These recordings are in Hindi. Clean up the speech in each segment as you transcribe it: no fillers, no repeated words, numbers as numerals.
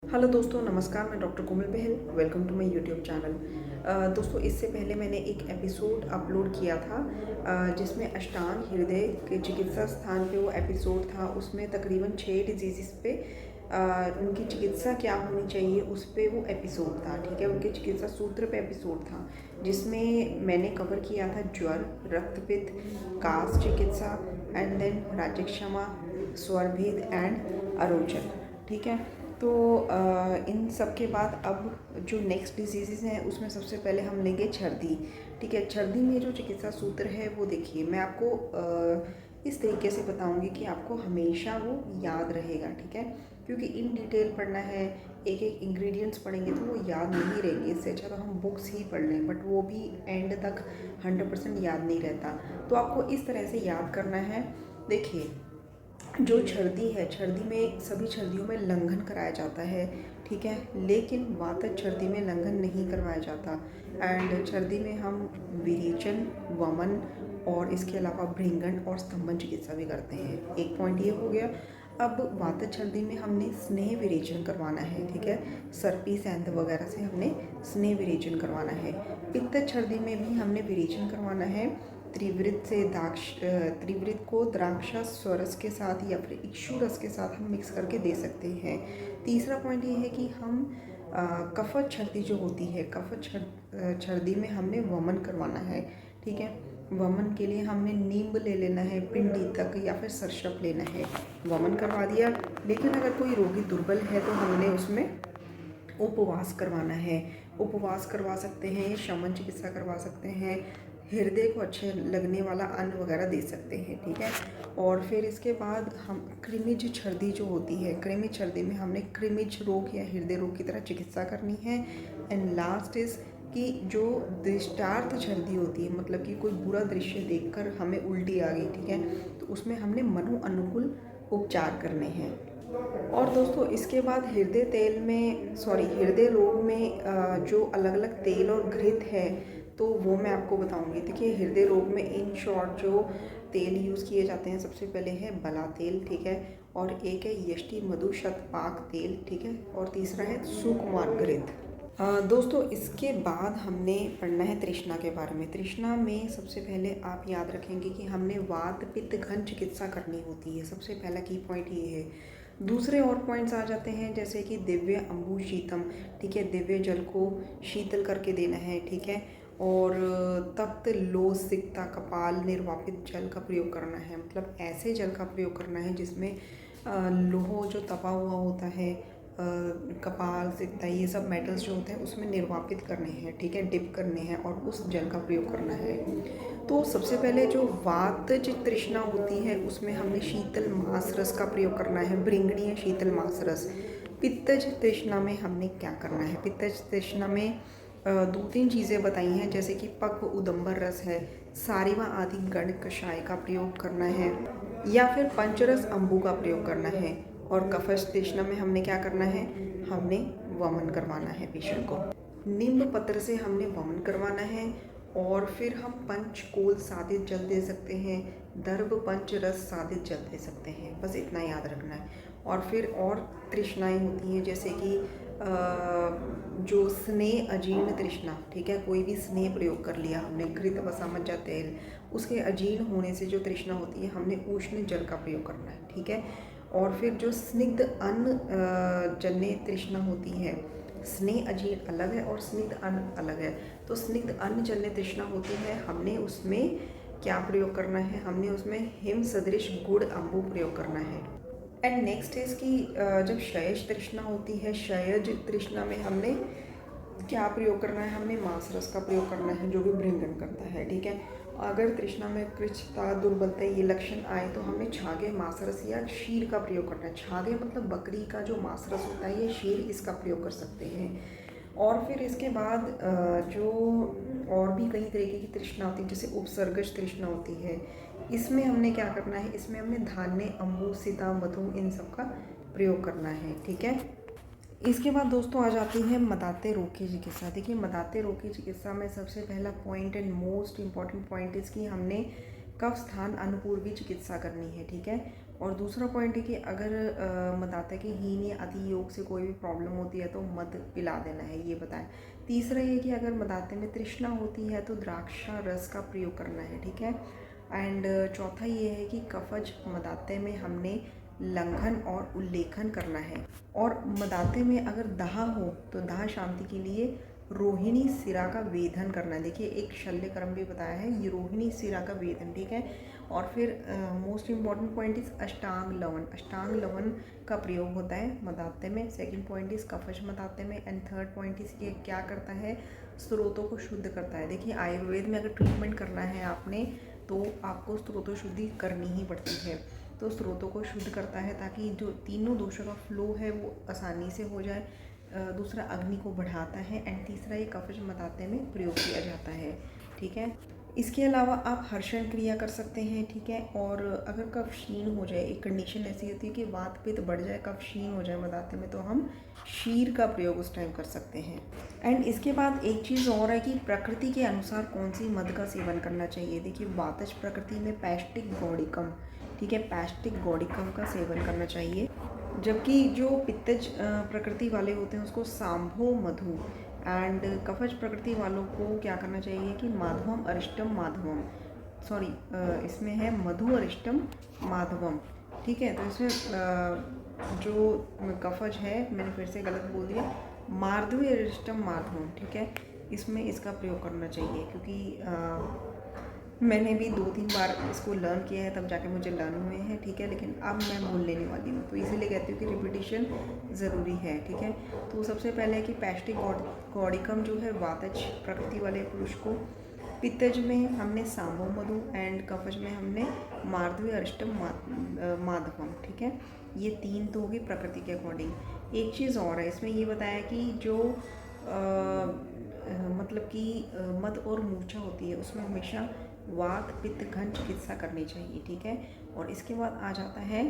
हेलो दोस्तों, नमस्कार। मैं doctor Komal Bahl. Welcome to my YouTube channel. दोस्तों, इससे पहले मैंने एक एपिसोड अपलोड किया था जिसमें अष्टांग हृदय के चिकित्सा स्थान पे वो एपिसोड था। उसमें तकरीबन 6 डिजीज़ पे उनकी चिकित्सा क्या होनी चाहिए उस पे वो एपिसोड था। ठीक है, उनके चिकित्सा सूत्र पे एपिसोड था जिसमें मैंने कवर किया था ज्वर, रक्तपित्त, कास चिकित्सा एंड देन राज्यक्षमा, स्वरभेद एंड अरोचन। ठीक है, तो इन सब के बाद अब जो नेक्स्ट डिजीज़ हैं उसमें सबसे पहले हम लेंगे छर्दी। ठीक है, छर्दी में जो चिकित्सा सूत्र है वो देखिए, मैं आपको इस तरीके से बताऊंगी कि आपको हमेशा वो याद रहेगा। ठीक है, क्योंकि इन डिटेल पढ़ना है, एक एक इंग्रेडिएंट्स पढ़ेंगे तो वो याद नहीं रहेंगे। इससे अच्छा तो हम बुक्स ही पढ़ लें, बट वो भी एंड तक 100% याद नहीं रहता। तो आपको इस तरह से याद करना है। देखिए, जो छर्दी है, छर्दी में सभी छर्दियों में लंघन कराया जाता है। ठीक है, लेकिन वातज छर्दी में लंघन नहीं करवाया जाता। एंड छर्दी में हम विरेचन, वमन और इसके अलावा भृंगण और स्तंभन चिकित्सा भी करते हैं। एक पॉइंट ये हो गया। अब वातज छर्दी में हमने स्नेह विरेचन करवाना है। ठीक है, सर्पी सैंध वगैरह से हमने स्नेह विरेचन करवाना है। पित्त छर्दी में भी हमने विरेचन करवाना है। त्रिवृत को द्राक्षा स्वरस के साथ या फिर इक्षु रस के साथ हम मिक्स करके दे सकते हैं। तीसरा पॉइंट ये है कि हम कफत छर्दी जो होती है, कफत छर्दी में हमने वमन करवाना है। ठीक है, वमन के लिए हमने नींब ले लेना है, पिंडी तक या फिर सरसप लेना है। वमन करवा दिया। लेकिन अगर कोई रोगी दुर्बल है तो हमने उसमें उपवास करवाना है। उपवास करवा सकते हैं, शमन चिकित्सा करवा सकते हैं, हृदय को अच्छे लगने वाला अन्न वगैरह दे सकते हैं। ठीक है, और फिर इसके बाद हम कृमिज छर्दी जो होती है, कृमिज छर्दी में हमने कृमिज रोग या हृदय रोग की तरह चिकित्सा करनी है। एंड लास्ट इज़ कि जो दृष्टार्थ छर्दी होती है, मतलब कि कोई बुरा दृश्य देखकर हमें उल्टी आ गई, ठीक है, तो उसमें हमने मनु अनुकूल उपचार करने हैं। और दोस्तों, इसके बाद हृदय रोग में जो अलग अलग तेल और घृत है तो वो मैं आपको बताऊंगी। देखिए, हृदय रोग में इन शॉर्ट जो तेल यूज़ किए जाते हैं, सबसे पहले है बला तेल। ठीक है, और एक है यष्टि मधु शतपाक तेल। ठीक है, और तीसरा है सुकुमार घृत। दोस्तों, इसके बाद हमने पढ़ना है तृष्णा के बारे में। तृष्णा में सबसे पहले आप याद रखेंगे कि हमने वात पित्त घन चिकित्सा करनी होती है। सबसे पहला की पॉइंट ये है। दूसरे और पॉइंट्स आ जाते हैं जैसे कि दिव्य अम्बु शीतम। ठीक है, दिव्य जल को शीतल करके देना है। ठीक है, और तप्त लो सिक्ता कपाल निर्वापित जल का प्रयोग करना है। मतलब ऐसे जल का प्रयोग करना है जिसमें लोह जो तपा हुआ होता है, कपाल सिक्ता, ये सब मेटल्स जो होते हैं उसमें निर्वापित करने हैं। ठीक है, डिप करने हैं और उस जल का प्रयोग करना है। तो सबसे पहले जो वातज तृष्णा होती है उसमें हमने शीतल मास रस का प्रयोग करना है, भृंगणीय शीतल मास रस। पित्तज तृष्णा में हमने क्या करना है? पित्तज तृष्णा में 2-3 चीज़ें बताई हैं, जैसे कि पक्व उदंबर रस है, सारिवा आदि गण कषाय का प्रयोग करना है, या फिर पंचरस अम्बु का प्रयोग करना है। और कफश तृष्णा में हमने क्या करना है? हमने वमन करवाना है पेशेंट को। नींब पत्र से हमने वमन करवाना है। और फिर हम पंचकोल सादित जल दे सकते हैं, दर्भ पंच रस सादित जल दे सकते हैं। बस इतना याद रखना है। और फिर और तृष्णाएँ होती हैं जैसे कि जो स्नेह अजीर्ण तृष्णा। ठीक है, कोई भी स्नेह प्रयोग कर लिया हमने, घृत वसा मज्जा तेल, उसके अजीर्ण होने से जो तृष्णा होती है हमने उष्ण जल का प्रयोग करना है। ठीक है, और फिर जो स्निग्ध अन्न जन्य तृष्णा होती है, स्नेह अजीर्ण अलग है और स्निग्ध अन्न अलग है। तो स्निग्ध अन्न जन्य तृष्णा होती है, हमने उसमें क्या प्रयोग करना है? हमने उसमें हिम सदृश गुड़ अम्बु प्रयोग करना है। एंड नेक्स्ट इज़ कि जब क्षयज तृष्णा होती है, क्षयज तृष्णा में हमने क्या प्रयोग करना है? हमने मांस रस का प्रयोग करना है जो भी भृंगण करता है। ठीक है, अगर तृष्णा में कृच्छता, दुर्बलता ये लक्षण आए तो हमें छागे मांस रस या क्षीर का प्रयोग करना है। छागे मतलब बकरी का जो मांस रस होता है, ये क्षीर इसका प्रयोग कर सकते हैं। और फिर इसके बाद जो और भी कई तरीके की तृष्णा होती है, जैसे उपसर्गज तृष्णा होती है, इसमें हमने क्या करना है? इसमें हमने धान्य, अम्बु, सीता, मधु, इन सब का प्रयोग करना है। ठीक है, इसके बाद दोस्तों आ जाती है मदाते रोग की चिकित्सा। देखिए, मदाते रोग की चिकित्सा में सबसे पहला point and most important point इसकी हमने कफ स्थान अनुपूर्वी चिकित्सा करनी है। ठीक है, और दूसरा पॉइंट है कि अगर बताते हैं कि हीन या अति योग से कोई भी प्रॉब्लम होती है तो मध पिला देना है, ये बताएं। तीसरा ये कि अगर मदाते में तृष्णा होती है तो द्राक्षा रस का प्रयोग करना है, ठीक है। एंड चौथा ये है कि कफज मदाते में हमने लंघन और उल्लेखन करना है। और मदाते में अगर दाह हो तो दाह शांति के लिए रोहिणी सिरा का वेधन करना है। देखिए एक शल्य कर्म भी बताया है, ये रोहिणी सिरा का वेधन, ठीक है। और फिर मोस्ट इम्पॉर्टेंट पॉइंट इज अष्टांग लवन। अष्टांग लवन का प्रयोग होता है मदाते में। सेकंड पॉइंट इज कफश मदाते में। एंड थर्ड पॉइंट इज ये क्या करता है, स्रोतों को शुद्ध करता है। देखिए आयुर्वेद में अगर ट्रीटमेंट करना है आपने तो आपको स्रोतों शुद्धि करनी ही पड़ती है। तो स्रोतों को शुद्ध करता है ताकि जो तीनों दोषों का फ्लो है वो आसानी से हो जाए। दूसरा अग्नि को बढ़ाता है। एंड तीसरा ये कफज मदाते में प्रयोग किया जाता है, ठीक है। इसके अलावा आप हर्षण क्रिया कर सकते हैं, ठीक है। और अगर कफ क्षीण हो जाए, एक कंडीशन ऐसी होती है कि वात पित्त बढ़ जाए, कफ क्षीण हो जाए मदाते में, तो हम शीर का प्रयोग उस टाइम कर सकते हैं। एंड इसके बाद एक चीज़ और है कि प्रकृति के अनुसार कौन सी मद का सेवन करना चाहिए। देखिए वातज प्रकृति में पैस्टिक गौडिकम, ठीक है, पैस्टिक गौडिकम का सेवन करना चाहिए। जबकि जो पित्तज प्रकृति वाले होते हैं उसको सांभो मधु, एंड कफज प्रकृति वालों को क्या करना चाहिए कि माधवम अरिष्टम माधवम, सॉरी इसमें है मधु अरिष्टम माधवम, ठीक है। तो इसमें जो कफज है, मैंने फिर से गलत बोल दिया, मार्दवी अरिष्टम माधवम, ठीक है, इसमें इसका प्रयोग करना चाहिए। क्योंकि मैंने भी 2-3 बार इसको लर्न किया है तब जाके मुझे लर्न हुए हैं, ठीक है। लेकिन अब मैं भूल लेने वाली हूँ, तो इसीलिए कहती हूँ कि रिपीटिशन ज़रूरी है, ठीक है। तो सबसे पहले कि पैस्टिक गौडिकम जो है वातज प्रकृति वाले पुरुष को, पित्तज में हमने सांबो मधु, एंड कफज में हमने मार्दवी अरिष्टम माधवम, ठीक है। ये 3 तो होगी प्रकृति के अकॉर्डिंग। एक चीज़ और है इसमें, ये बताया कि जो मतलब कि मद और मूर्छा होती है उसमें हमेशा वात पित्त घन चिकित्सा करनी चाहिए, ठीक है। और इसके बाद आ जाता है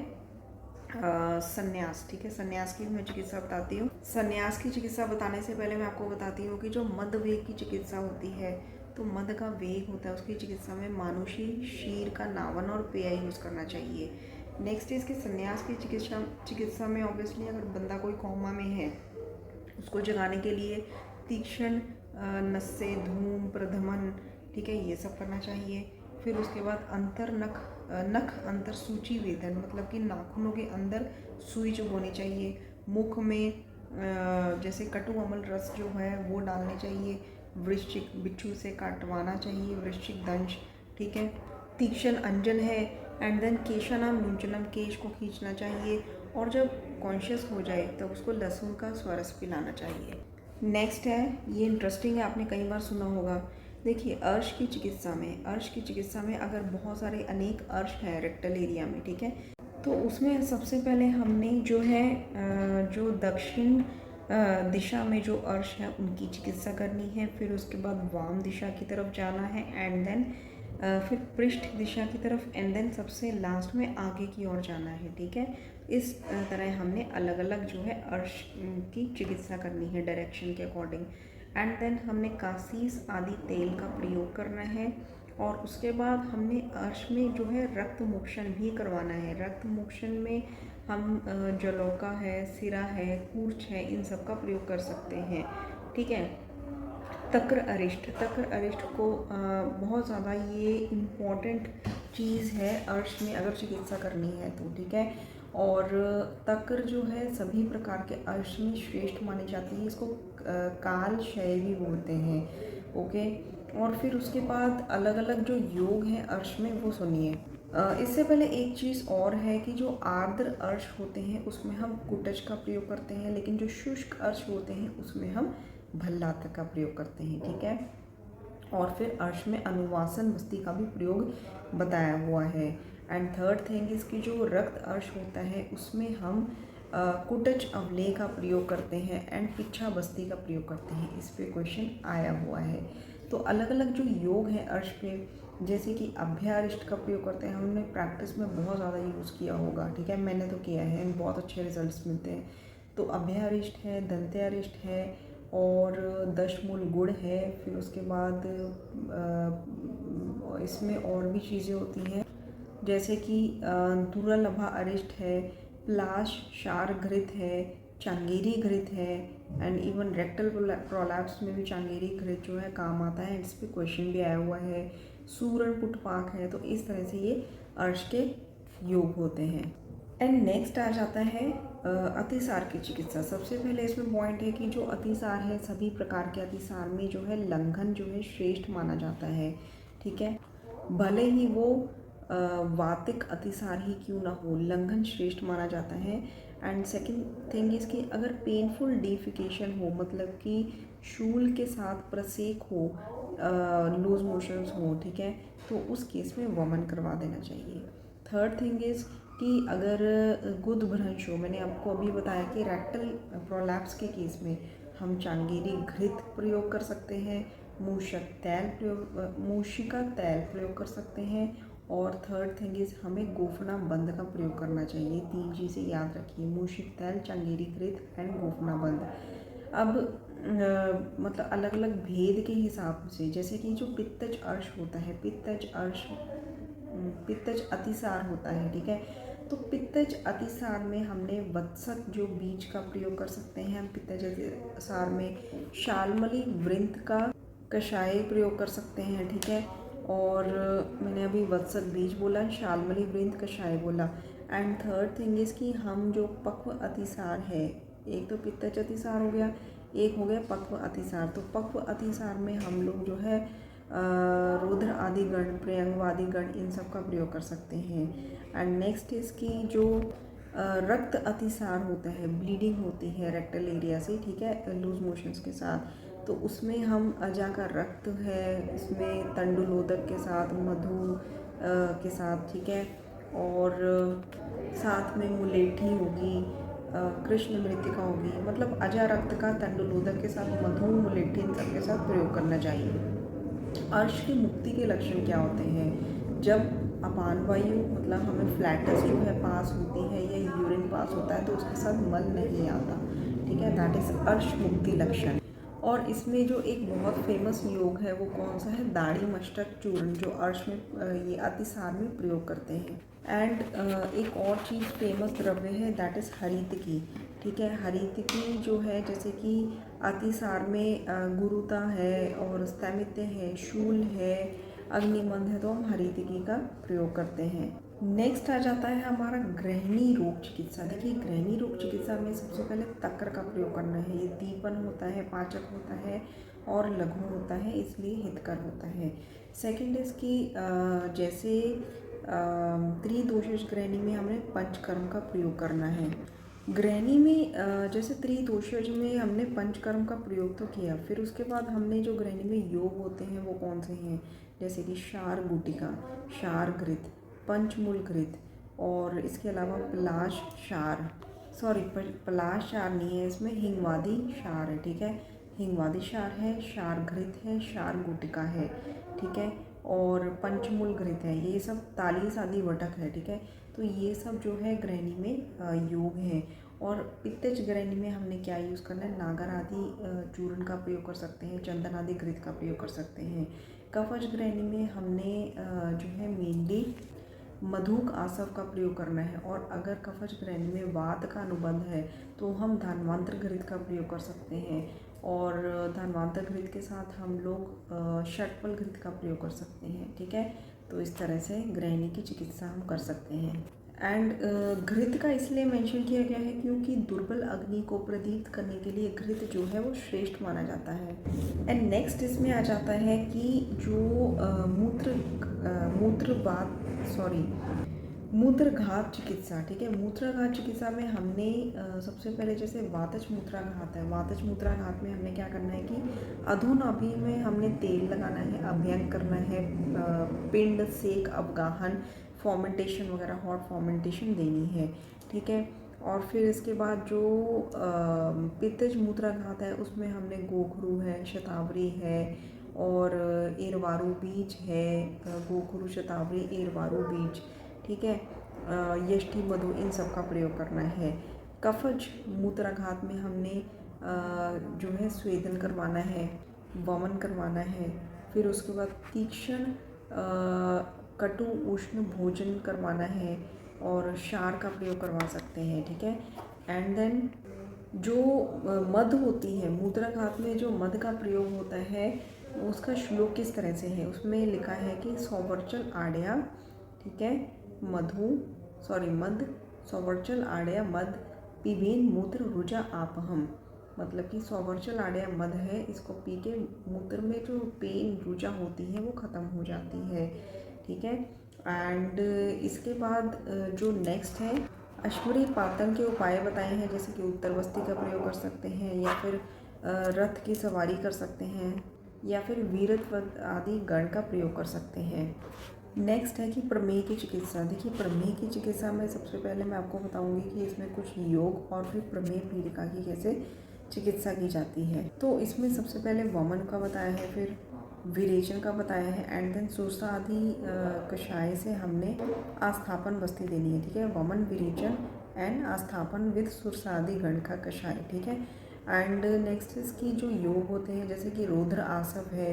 संन्यास, ठीक है। संन्यास की मैं चिकित्सा बताती हूँ। संन्यास की चिकित्सा बताने से पहले मैं आपको बताती हूँ कि जो मद वेग की चिकित्सा होती है, तो मद का वेग होता है उसकी चिकित्सा में मानुषी शीर का नावन और पेय यूज़ करना चाहिए। नेक्स्ट इसके संन्यास की चिकित्सा में ऑब्वियसली अगर बंदा कोई कोमा में है उसको जगाने के लिए तीक्ष्ण नस्से धूम प्रधमन, ठीक है, ये सब करना चाहिए। फिर उसके बाद नख अंतर सूची वेदन, मतलब कि नाखूनों के अंदर सुई जो होनी चाहिए। मुख में जैसे कटु अमल रस जो है वो डालने चाहिए। वृश्चिक बिच्छू से काटवाना चाहिए, वृश्चिक दंश, ठीक है। तीक्ष्ण अंजन है। एंड देन केशानाम नुंचनम, केश को खींचना चाहिए। और जब कॉन्शियस हो जाए तब उसको लहसुन का स्वरस पिलाना चाहिए। नेक्स्ट है, ये इंटरेस्टिंग है, आपने कई बार सुना होगा। देखिए अर्श की चिकित्सा में अगर बहुत सारे अनेक अर्श हैं रेक्टल एरिया में, ठीक है, तो उसमें सबसे पहले हमने जो है जो दक्षिण दिशा में जो अर्श है उनकी चिकित्सा करनी है। फिर उसके बाद वाम दिशा की तरफ जाना है, एंड देन फिर पृष्ठ दिशा की तरफ, एंड देन सबसे लास्ट में आगे की ओर जाना है, ठीक है। इस तरह हमने अलग अलग जो है अर्श की चिकित्सा करनी है डायरेक्शन के अकॉर्डिंग। एंड देन हमने कासीस आदि तेल का प्रयोग करना है। और उसके बाद हमने अर्श में जो है रक्त मोक्षण भी करवाना है। रक्त मोक्षण में हम जलौका है, सिरा है, कूर्च है, इन सब का प्रयोग कर सकते हैं, ठीक है। तक्र अरिष्ट को बहुत ज़्यादा ये इम्पॉर्टेंट चीज़ है अर्श में अगर चिकित्सा करनी है तो, ठीक है। और तक्र जो है सभी प्रकार के अर्श में श्रेष्ठ मानी जाती है। इसको काल शय भी बोलते हैं, ओके। और फिर उसके बाद अलग अलग जो योग हैं अर्श में वो सुनिए। इससे पहले एक चीज़ और है कि जो आर्द्र अर्श होते हैं उसमें हम कुटज का प्रयोग करते हैं, लेकिन जो शुष्क अर्श होते हैं उसमें हम भल्लातक का प्रयोग करते हैं, ठीक है। और फिर अर्श में अनुवासन बस्ती का भी प्रयोग बताया हुआ है। एंड थर्ड थिंग इसकी जो रक्त अर्श होता है उसमें हम कुटज अवलेय का प्रयोग करते हैं एंड पिच्छा बस्ती का प्रयोग करते हैं। इस पे क्वेश्चन आया हुआ है। तो अलग अलग जो योग हैं अर्श पे, जैसे कि अभ्यारिष्ट का प्रयोग करते हैं, हमने प्रैक्टिस में बहुत ज़्यादा यूज़ किया होगा, ठीक है, मैंने तो किया है एंड बहुत अच्छे रिजल्ट्स मिलते हैं। तो अभ्यारिष्ट है, दंत्यारिष्ट है, और दशमूल गुड़ है। फिर उसके बाद इसमें और भी चीज़ें होती हैं। जैसे कि दुर्लभा अरिष्ट है, प्लाश शार घृत है, चांगेरी घृत है, एंड इवन रेक्टल प्रोलैप्स में भी चांगेरी घृत जो है काम आता है। इस पे क्वेश्चन भी आया हुआ है। सूरण पुटपाक है। तो इस तरह से ये अर्श के योग होते हैं। एंड नेक्स्ट आ जाता है अतिसार की चिकित्सा। सबसे पहले इसमें पॉइंट है कि जो अतिसार है, सभी प्रकार के अतिसार में जो है लंघन जो है श्रेष्ठ माना जाता है। ठीक है, भले ही वो वातिक अतिसार ही क्यों ना हो, लंघन श्रेष्ठ माना जाता है। एंड सेकंड थिंग इसकी अगर पेनफुल डिफिकेशन हो, मतलब कि शूल के साथ प्रसेक हो, लूज मोशंस हो, ठीक है, तो उस केस में वमन करवा देना चाहिए। थर्ड थिंग इज़ कि अगर गुद भ्रंश हो, मैंने आपको अभी बताया कि रेक्टल प्रोलैप्स के केस में हम चांगेरी घृत प्रयोग कर सकते हैं, मूशिका तैल प्रयोग कर सकते हैं, और थर्ड थिंग इज़ हमें गोफना बंद का प्रयोग करना चाहिए। 3 चीज़ें याद रखिए, मूशिक तैल, चांगेरी घृत एंड गोफना बंद। अब मतलब अलग अलग भेद के हिसाब से, जैसे कि जो पित्तज अर्श होता है, पित्तज अतिसार होता है, ठीक है, तो पित्तज अतिसार में हमने वत्सक जो बीज का प्रयोग कर सकते हैं। हम पित्तज अतिसार में शाल्मली वृंत का कषाय प्रयोग कर सकते हैं, ठीक है, और मैंने अभी वत्सक बीज बोला, शाल्मली वृंत कषाय बोला। एंड थर्ड थिंग इज़ कि हम जो पक्व अतिसार है, एक तो पित्तज अतिसार हो गया, एक हो गया पक्व अतिसार। तो पक्व अतिसार में हम लोग जो है रुद्र आदि गण, प्रियंगवादी गण, इन सब का प्रयोग कर सकते हैं। एंड नेक्स्ट इसकी जो रक्त अतिसार होता है, ब्लीडिंग होती है रेक्टल एरिया से, ठीक है, लूज मोशंस के साथ, तो उसमें हम अजा का रक्त है, इसमें तंडुलोदक के साथ, मधु के साथ, ठीक है, और साथ में मुलेठी होगी, कृष्ण मृतिका होगी, मतलब अजा रक्त का तंडुलोदक के साथ, मधु, मुलेठी, इन सब के साथ प्रयोग करना चाहिए। अर्श की मुक्ति के लक्षण क्या होते हैं? जब अपान वायु, मतलब हमें फ्लैटस जो है पास होती है या यूरिन पास होता है, तो उसके साथ मल नहीं आता, ठीक है, दैट इज अर्श मुक्ति लक्षण। और इसमें जो एक बहुत फेमस योग है वो कौन सा है? दाढ़ी मस्तक चूर्ण, जो अर्श में ये अतिसार में प्रयोग करते हैं। एंड एक और चीज़ फेमस द्रव्य है, दैट इज़ हरितकी, ठीक है। हरितकी जो है, जैसे कि अतिसार में गुरुता है और स्तैमित्य है, शूल है, अग्निमंद है, तो हम हरितकी का प्रयोग करते हैं। नेक्स्ट आ जाता है हमारा गृहिणी रोग चिकित्सा। देखिए, गृहिणी रोग चिकित्सा में सबसे पहले तक्र का प्रयोग करना है। ये दीपन होता है, पाचक होता है और लघु होता है, इसलिए हितकर होता है। सेकंड इसकी जैसे त्रिदोषज गृहिणी में हमें पंचकर्म का प्रयोग करना है। गृहिणी में जैसे त्रिदोषज में हमने पंचकर्म का प्रयोग तो किया, फिर उसके बाद हमने जो गृहिणी में योग होते हैं वो कौन से हैं? जैसे कि शार गुटिका, शार घृत, पंचमूल घृत, और इसके अलावा पलाश शार, सॉरी पलाश शार नहीं है, इसमें हिंगवादी शार है, ठीक है, हिंगवादी शार है, शार घृत है, शार गुटिका है, ठीक है, और पंचमूल घृत है। ये सब तालीस आदि वटक है, ठीक है। तो ये सब जो है गृहिणी में योग है। और पित्तज गृहिणी में हमने क्या यूज़ करना है? नागर आदि चूर्ण का प्रयोग कर सकते हैं, चंदन आदि घृत का प्रयोग कर सकते हैं। कफज गृहिणी में हमने जो है मेनली मधुक आसव का प्रयोग करना है। और अगर कफज गृहिणी में वात का अनुबंध है तो हम धन्वंतर घृत का प्रयोग कर सकते हैं, और धन्वंतर घृत के साथ हम लोग षटपल घृत का प्रयोग कर सकते हैं, ठीक है। तो इस तरह से गृहिणी की चिकित्सा हम कर सकते हैं। एंड घृत का इसलिए मेंशन किया गया है क्योंकि दुर्बल अग्नि को प्रदीप्त करने के लिए घृत जो है वो श्रेष्ठ माना जाता है। एंड नेक्स्ट इसमें आ जाता है कि जो मूत्रघात चिकित्सा, ठीक है। मूत्रघात चिकित्सा में हमने सबसे पहले जैसे वातज मूत्राघात है, वातज मूत्राघात में हमने क्या करना है कि अधोनाभि में हमने तेल लगाना है, अभ्यंग करना है, पिंड सेक अवगाहन फॉर्मेंटेशन वगैरह, हॉट फॉर्मेंटेशन देनी है, ठीक है। और फिर इसके बाद जो पित्तज मूत्राघात है उसमें हमने गोखरू है, शतावरी है, और एरवारू बीज है, गोखरू, शतावरी, एरवारू बीज, ठीक है, यष्टि, मधु, इन सब का प्रयोग करना है। कफज मूत्राघात में हमने जो है स्वेदन करवाना है, वमन करवाना है। फिर उसके बाद तीक्ष्ण कटु उष्ण भोजन करवाना है और क्षार का प्रयोग करवा सकते हैं, ठीक है। एंड देन जो मध होती है, मूत्राघात में जो मध का प्रयोग होता है उसका श्लोक किस तरह से है, उसमें लिखा है कि सौवर्चल आड्या, ठीक है, मध सौवर्चल आड्या मध पिबेन मूत्र रुजा आपहम। मतलब कि सौवर्चल आड्या मध है, इसको पी के मूत्र में जो पेन रुजा होती है वो ख़त्म हो जाती है, ठीक है। एंड इसके बाद जो नेक्स्ट है, अश्वरी पातन के उपाय बताए हैं, जैसे कि उत्तर बस्ती का प्रयोग कर सकते हैं, या फिर रथ की सवारी कर सकते हैं, या फिर वीरत्व आदि गण का प्रयोग कर सकते हैं। नेक्स्ट है कि प्रमेह की चिकित्सा। देखिए, प्रमेह की चिकित्सा में सबसे पहले मैं आपको बताऊंगी कि इसमें कुछ योग और फिर प्रमेह पीड़िका की कैसे चिकित्सा की जाती है। तो इसमें सबसे पहले वमन का बताया है, फिर विरेचन का बताया है, एंड देन सुरसा आदि कषाय से हमने आस्थापन बस्ती देनी है, ठीक है। वमन, विरेचन एंड आस्थापन विद सुरसा आदि गण का कषाय, ठीक है। एंड नेक्स्ट इसकी जो योग होते हैं, जैसे कि रौद्र आसव है,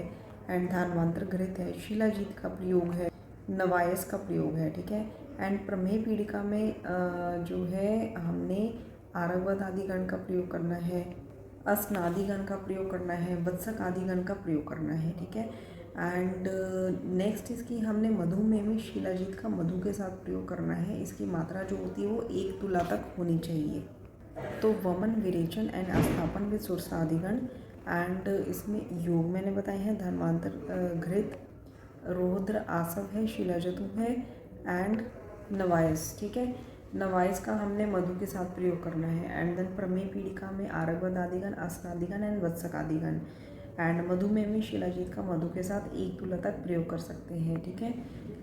एंड धान्वंतर घृत है, शिलाजीत का प्रयोग है, नवायस का प्रयोग है, ठीक है। एंड प्रमेह पीड़िका में जो है हमने आरगवत आदि गण का प्रयोग करना है, अस्नादिगण का प्रयोग करना है, वत्सक आदिगण का प्रयोग करना है, ठीक है। एंड नेक्स्ट इसकी हमने मधुमेह में शिलाजीत का मधु के साथ प्रयोग करना है। इसकी मात्रा जो होती है वो 1 तुला तक होनी चाहिए। तो वमन, विरेचन एंड आस्थापन विद सुरसा आदिगण। एंड इसमें योग मैंने बताए हैं, धर्मांतर घृत, रौद्र आसव है, शिलाजतु है एंड नवायस, ठीक है। नवाइस का हमने मधु के साथ प्रयोग करना है। एंड देन प्रमेह पीड़िका में आरगवत आदिगण, अस्नादिगण एंड वत्सक आदिगण। एंड मधुमेह में शिलाजीत का मधु के साथ 1 तुला तक प्रयोग कर सकते हैं, ठीक है।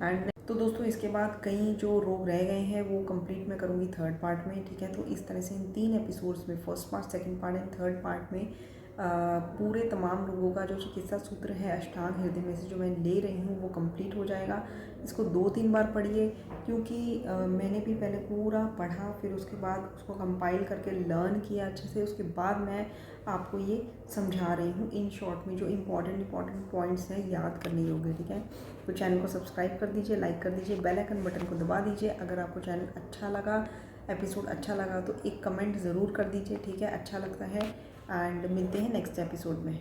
एंड तो दोस्तों इसके बाद कई जो रोग रह गए हैं वो कंप्लीट मैं करूँगी 3rd पार्ट में, ठीक है। तो इस तरह से इन 3 एपिसोड्स में, 1st part, 2nd part and 3rd part में पूरे तमाम रोगों का जो चिकित्सा सूत्र है अष्टांग हृदय में से जो मैं ले रही हूँ वो कंप्लीट हो जाएगा। इसको 2-3 बार पढ़िए, क्योंकि मैंने भी पहले पूरा पढ़ा, फिर उसके बाद उसको कंपाइल करके लर्न किया अच्छे से, उसके बाद मैं आपको ये समझा रही हूँ इन शॉर्ट में जो इम्पॉर्टेंट पॉइंट्स हैं याद करने योग्य, ठीक है। तो चैनल को सब्सक्राइब कर दीजिए, लाइक कर दीजिए, बेल आइकन बटन को दबा दीजिए। अगर आपको चैनल अच्छा लगा, एपिसोड अच्छा लगा तो एक कमेंट ज़रूर कर दीजिए, ठीक है, अच्छा लगता है। एंड मिलते हैं नेक्स्ट एपिसोड में।